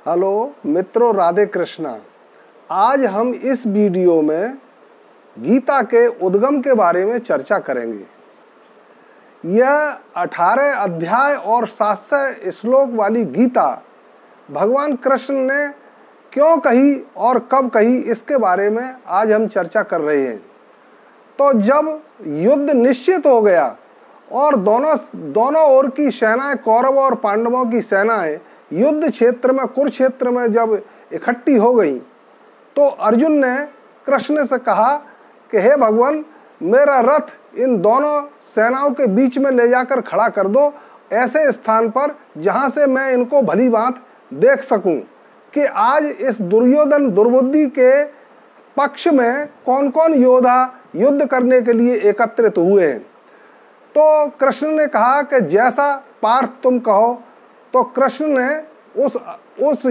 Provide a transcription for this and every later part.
Hello मित्रों, राधे कृष्णा। आज हम इस वीडियो में गीता के उद्गम के बारे में चर्चा करेंगे। यह 18 अध्याय और 700 श्लोक वाली गीता भगवान कृष्ण ने क्यों कही और कब कही, इसके बारे में आज हम चर्चा कर रहे हैं। तो जब युद्ध निश्चित हो गया और दोनों ओर की सेनाएं, कौरव और पांडवों की सेनाएं युद्ध क्षेत्र में, कुरुक्षेत्र में जब इकट्ठी हो गई, तो अर्जुन ने कृष्ण से कहा कि हे भगवान, मेरा रथ इन दोनों सेनाओं के बीच में ले जाकर खड़ा कर दो, ऐसे स्थान पर जहां से मैं इनको भली बात देख सकूं कि आज इस दुर्योधन दुर्बुद्धि के पक्ष में कौन कौन योद्धा युद्ध करने के लिए एकत्रित हुए हैं। तो कृष्ण ने कहा कि जैसा पार्थ तुम कहो। तो कृष्ण ने उस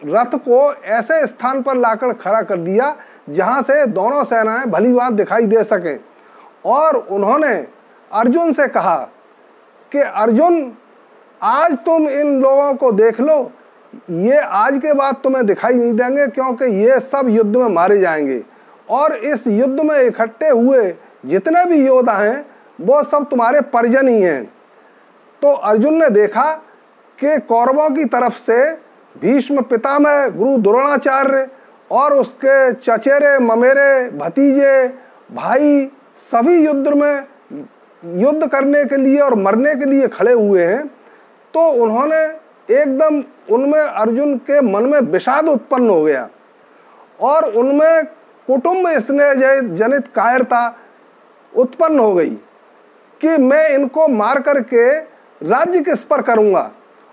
रथ को ऐसे स्थान पर लाकर खड़ा कर दिया जहां से दोनों सेनाएं भली बात दिखाई दे सकें। और उन्होंने अर्जुन से कहा कि अर्जुन, आज तुम इन लोगों को देख लो, ये आज के बाद तुम्हें दिखाई नहीं देंगे, क्योंकि ये सब युद्ध में मारे जाएंगे और इस युद्ध में इकट्ठे हुए जितने भी योद्धा हैं वो सब तुम्हारे परिजन ही हैं। तो अर्जुन ने देखा कि कौरवों की तरफ से भीष्म पितामह गुरु द्रोणाचार्य और उसके चचेरे ममेरे भतीजे भाई सभी युद्ध करने के लिए और मरने के लिए खड़े हुए हैं। तो उन्होंने एकदम, उनमें अर्जुन के मन में विषाद उत्पन्न हो गया और उनमें कुटुंब स्नेह जनित कायरता उत्पन्न हो गई कि मैं इनको मार करके राज्य किस पर करूंगा,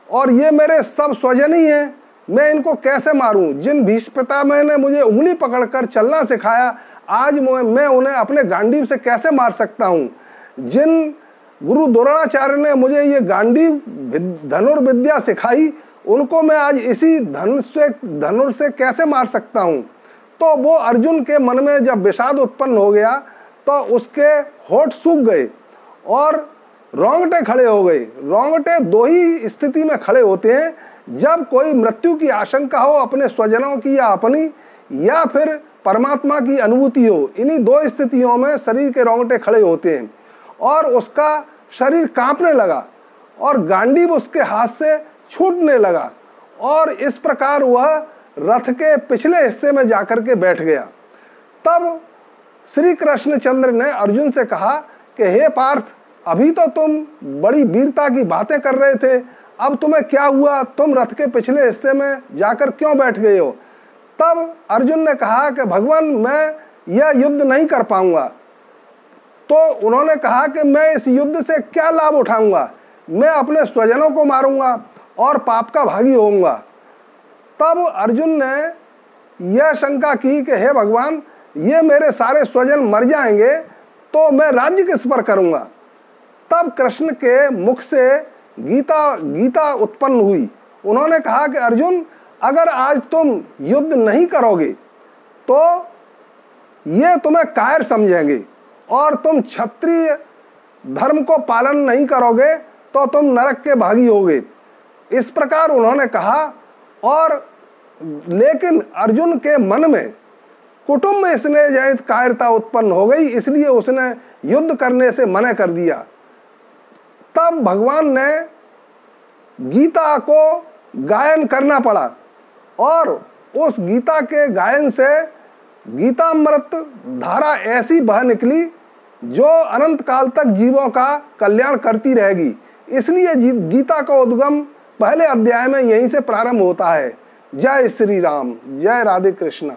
और ये मेरे सब स्वजन ही हैं, मैं इनको कैसे मारूं। जिन भीष्म पितामह ने मुझे उंगली पकड़कर चलना सिखाया, आज मैं उन्हें अपने गांडीव से कैसे मार सकता हूं। जिन गुरु द्रोणाचार्य ने मुझे ये गांडीव धनुर्विद्या सिखाई, उनको मैं आज इसी धनुष से कैसे मार सकता हूं। तो वो अर्जुन के मन में जब विषाद उत्पन्न हो गया तो उसके होठ सूख गए और रोंगटे खड़े हो गए। रोंगटे दो ही स्थिति में खड़े होते हैं, जब कोई मृत्यु की आशंका हो अपने स्वजनों की या अपनी, या फिर परमात्मा की अनुभूति हो। इन्हीं दो स्थितियों में शरीर के रोंगटे खड़े होते हैं और उसका शरीर कांपने लगा और गांडीव उसके हाथ से छूटने लगा और इस प्रकार वह रथ के पिछले हिस्से में जाकर के बैठ गया। तब श्री कृष्णचंद्र ने अर्जुन से कहा कि हे पार्थ, अभी तो तुम बड़ी वीरता की बातें कर रहे थे, अब तुम्हें क्या हुआ, तुम रथ के पिछले हिस्से में जाकर क्यों बैठ गए हो। तब अर्जुन ने कहा कि भगवान, मैं यह युद्ध नहीं कर पाऊंगा। तो उन्होंने कहा कि मैं इस युद्ध से क्या लाभ उठाऊंगा, मैं अपने स्वजनों को मारूंगा और पाप का भागी होऊंगा। तब अर्जुन ने यह शंका की कि हे भगवान, ये मेरे सारे स्वजन मर जाएंगे तो मैं राज्य किस पर करूंगा। तब कृष्ण के मुख से गीता उत्पन्न हुई। उन्होंने कहा कि अर्जुन, अगर आज तुम युद्ध नहीं करोगे तो ये तुम्हें कायर समझेंगे और तुम क्षत्रिय धर्म को पालन नहीं करोगे तो तुम नरक के भागी होगे। इस प्रकार उन्होंने कहा। और लेकिन अर्जुन के मन में कुटुंब स्नेह जनित कायरता उत्पन्न हो गई, इसलिए उसने युद्ध करने से मना कर दिया। तब भगवान ने गीता को गायन करना पड़ा और उस गीता के गायन से गीतामृत धारा ऐसी बह निकली जो अनंत काल तक जीवों का कल्याण करती रहेगी। इसलिए गीता का उद्गम पहले अध्याय में यहीं से प्रारंभ होता है। जय श्री राम, जय राधे कृष्णा।